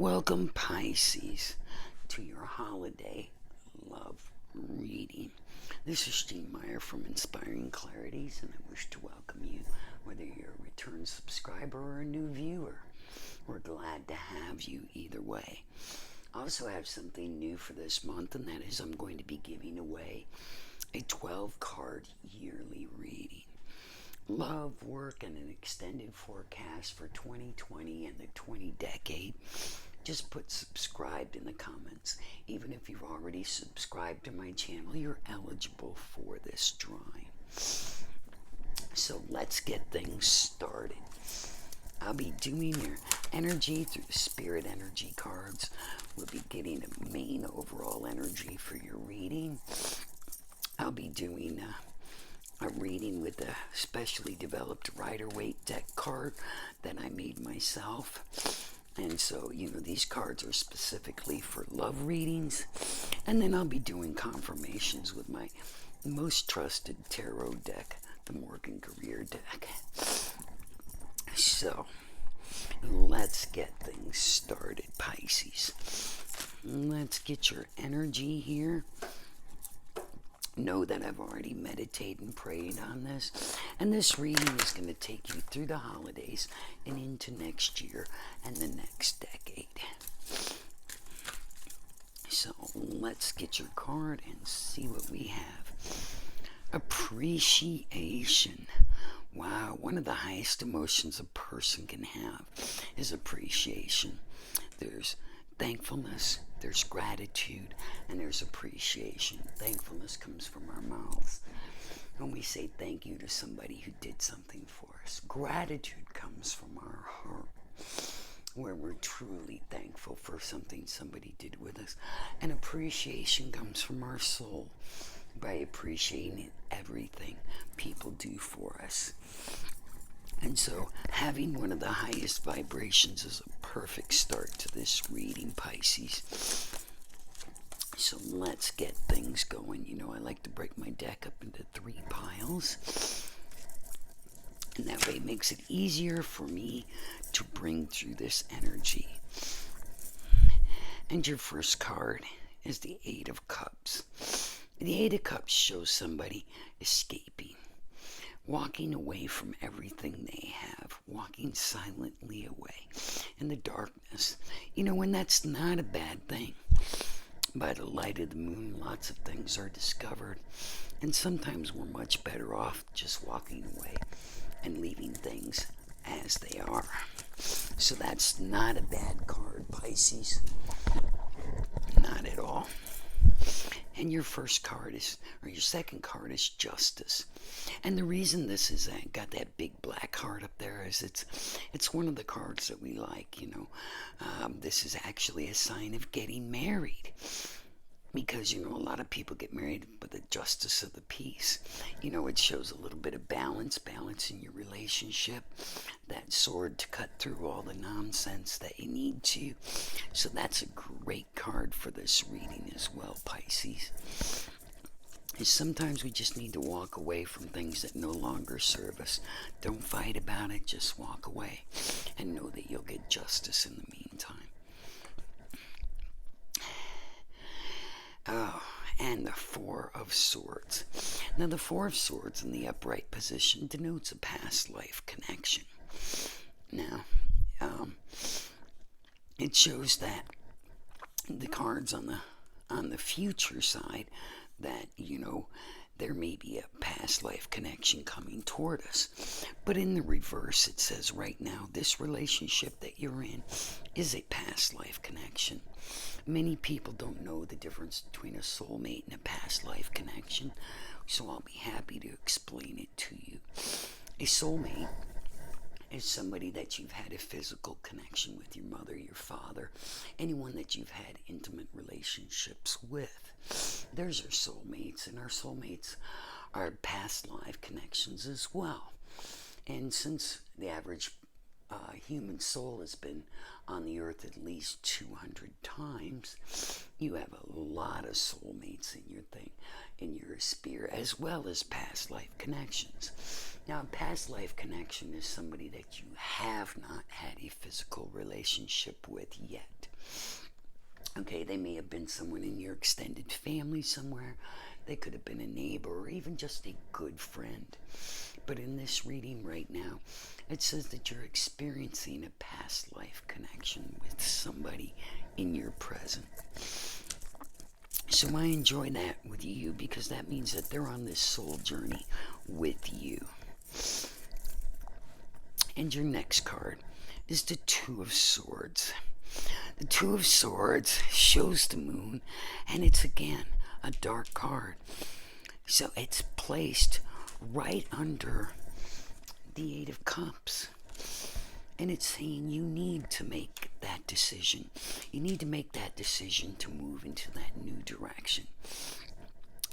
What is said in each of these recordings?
Welcome, Pisces, to your holiday love reading. This is Steinmeier from Inspiring Clarities, and I wish to welcome you, whether you're a return subscriber or a new viewer. We're glad to have you either way. I also have something new for this month, and that is I'm going to be giving away a 12-card yearly reading. Love, work, and an extended forecast for 2020 and the 20 decade. Just put subscribed in the comments. Even if you've already subscribed to my channel, you're eligible for this drawing. So let's get things started. I'll be doing your energy through the spirit energy cards. We'll be getting a main overall energy for your reading. I'll be doing a reading with a specially developed Rider-Waite deck card that I made myself. And so, these cards are specifically for love readings. And then I'll be doing confirmations with my most trusted tarot deck, the Morgan Career deck. So, let's get things started, Pisces. Let's get your energy here. Know that I've already meditated and prayed on this, and this reading is going to take you through the holidays and into next year and the next decade. So let's get your card and see what we have. Appreciation. Wow, one of the highest emotions a person can have is appreciation. There's thankfulness, there's gratitude, and there's appreciation. Thankfulness comes from our mouths when we say thank you to somebody who did something for us. Gratitude comes from our heart, where we're truly thankful for something somebody did with us. And appreciation comes from our soul, by appreciating everything people do for us. And so, having one of the highest vibrations is a perfect start to this reading, Pisces. So let's get things going. I like to break my deck up into 3 piles. And that way it makes it easier for me to bring through this energy. And your first card is the 8 of Cups. The 8 of Cups shows somebody escaping, walking away from everything they have, walking silently away in the darkness. And that's not a bad thing. By the light of the moon, lots of things are discovered, and sometimes we're much better off just walking away and leaving things as they are. So that's not a bad card, Pisces. Not at all. And your second card is Justice. And the reason this is got that big black heart up there is it's one of the cards that we like. This is actually a sign of getting married. Because, a lot of people get married with the justice of the peace. It shows a little bit of balance in your relationship. That sword to cut through all the nonsense that you need to. So that's a great card for this reading as well, Pisces. And sometimes we just need to walk away from things that no longer serve us. Don't fight about it, just walk away. And know that you'll get justice in the meantime. Oh, and the 4 of Swords. Now, the 4 of Swords in the upright position denotes a past life connection. Now, it shows that the cards on the future side that, there may be a past life connection coming toward us. But in the reverse, it says right now, this relationship that you're in is a past life connection. Many people don't know the difference between a soulmate and a past life connection, so I'll be happy to explain it to you. A soulmate is somebody that you've had a physical connection with, your mother, your father, anyone that you've had intimate relationships with. There's our soulmates, and our soulmates are past life connections as well. And since the average human soul has been on the earth at least 200 times, you have a lot of soulmates in your sphere, as well as past life connections. Now, a past life connection is somebody that you have not had a physical relationship with yet. Okay, they may have been someone in your extended family somewhere. They could have been a neighbor or even just a good friend. But in this reading right now, it says that you're experiencing a past life connection with somebody in your present. So I enjoy that with you because that means that they're on this soul journey with you. And your next card is the Two of Swords. The Two of Swords shows the moon, and it's again a dark card. So it's placed right under the Eight of Cups. And it's saying you need to make that decision. You need to make that decision to move into that new direction,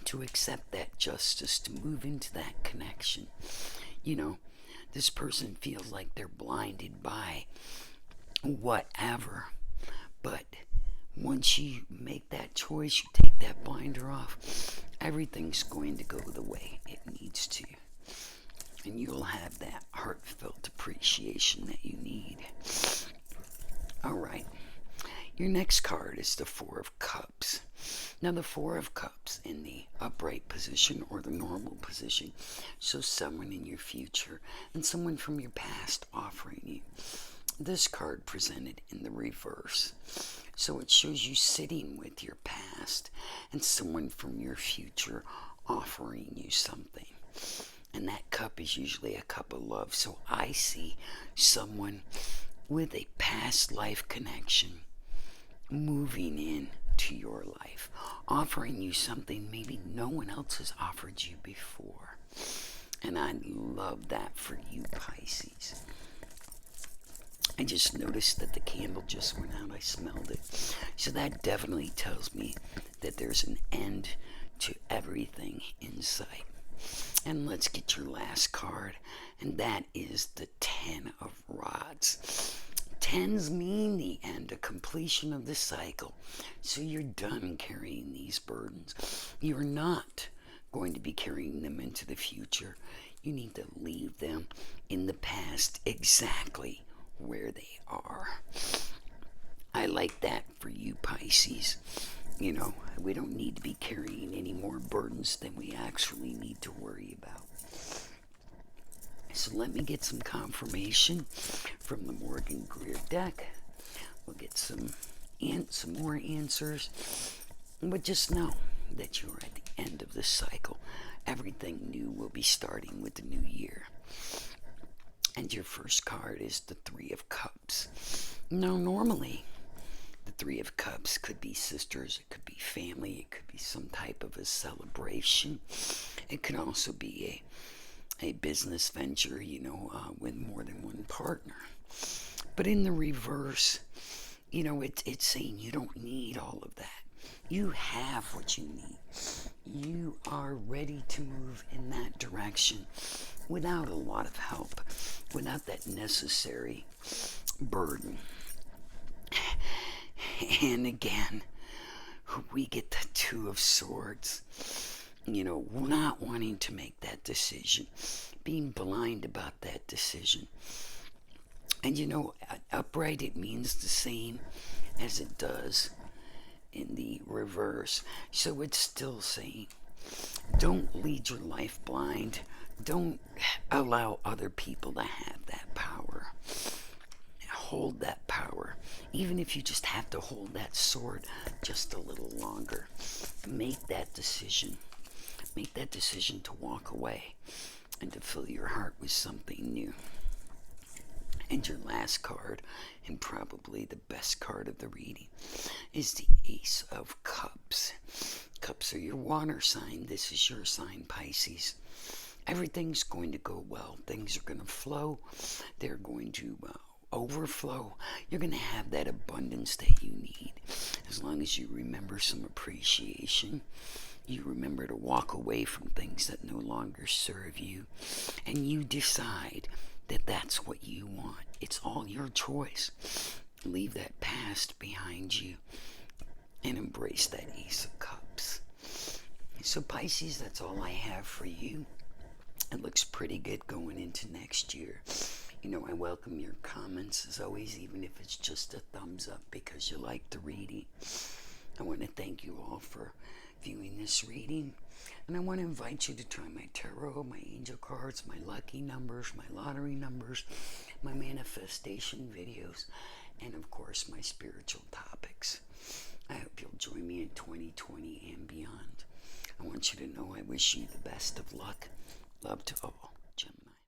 to accept that justice, to move into that connection. You know, this person feels like they're blinded by whatever. But once you make that choice, you take that blinder off, everything's going to go the way it needs to. And you'll have that heartfelt appreciation that you need. Alright, your next card is the Four of Cups. Now the Four of Cups in the upright position or the normal position shows someone in your future and someone from your past offering you. This card presented in the reverse. So it shows you sitting with your past and someone from your future offering you something. And that cup is usually a cup of love. So I see someone with a past life connection moving in to your life, offering you something maybe no one else has offered you before. And I love that for you, Pisces. I just noticed that the candle just went out. I smelled it. So that definitely tells me that there's an end to everything in sight. And let's get your last card, and that is the Ten of Rods. Tens mean the end, a completion of the cycle. So you're done carrying these burdens. You're not going to be carrying them into the future. You need to leave them in the past exactly where they are. I like that for you, Pisces. You know, we don't need to be carrying any more burdens than we actually need to worry about. So let me get some confirmation from the Morgan Greer deck. We'll get some more answers. But just know that you're at the end of this cycle. Everything new will be starting with the new year. And your first card is the Three of Cups. Now, normally, the Three of Cups could be sisters, it could be family, it could be some type of a celebration. It could also be a business venture, with more than one partner. But in the reverse, it's saying you don't need all of that. You have what you need. You are ready to move in that direction without a lot of help, without that necessary burden. And again, we get the Two of Swords. Not wanting to make that decision, being blind about that decision. And upright, it means the same as it does in the reverse. So it's still saying, don't lead your life blind. Don't allow other people to have that power. Hold that power. Even if you just have to hold that sword just a little longer. Make that decision. Make that decision to walk away and to fill your heart with something new. And your last card, and probably the best card of the reading, is the Ace of Cups. Cups are your water sign. This is your sign, Pisces. Everything's going to go well. Things are going to flow. They're going to overflow. You're going to have that abundance that you need. As long as you remember some appreciation. You remember to walk away from things that no longer serve you. And you decide that that's what you want. It's all your choice. Leave that past behind you and embrace that Ace of Cups. So Pisces, that's all I have for you. It looks pretty good going into next year. You know, I welcome your comments as always, even if it's just a thumbs up because you like the reading. I want to thank you all for viewing this reading. And I want to invite you to try my tarot, my angel cards, my lucky numbers, my lottery numbers, my manifestation videos, and of course my spiritual topics. I hope you'll join me in 2020 and beyond. I want you to know I wish you the best of luck. Love to all. Jim.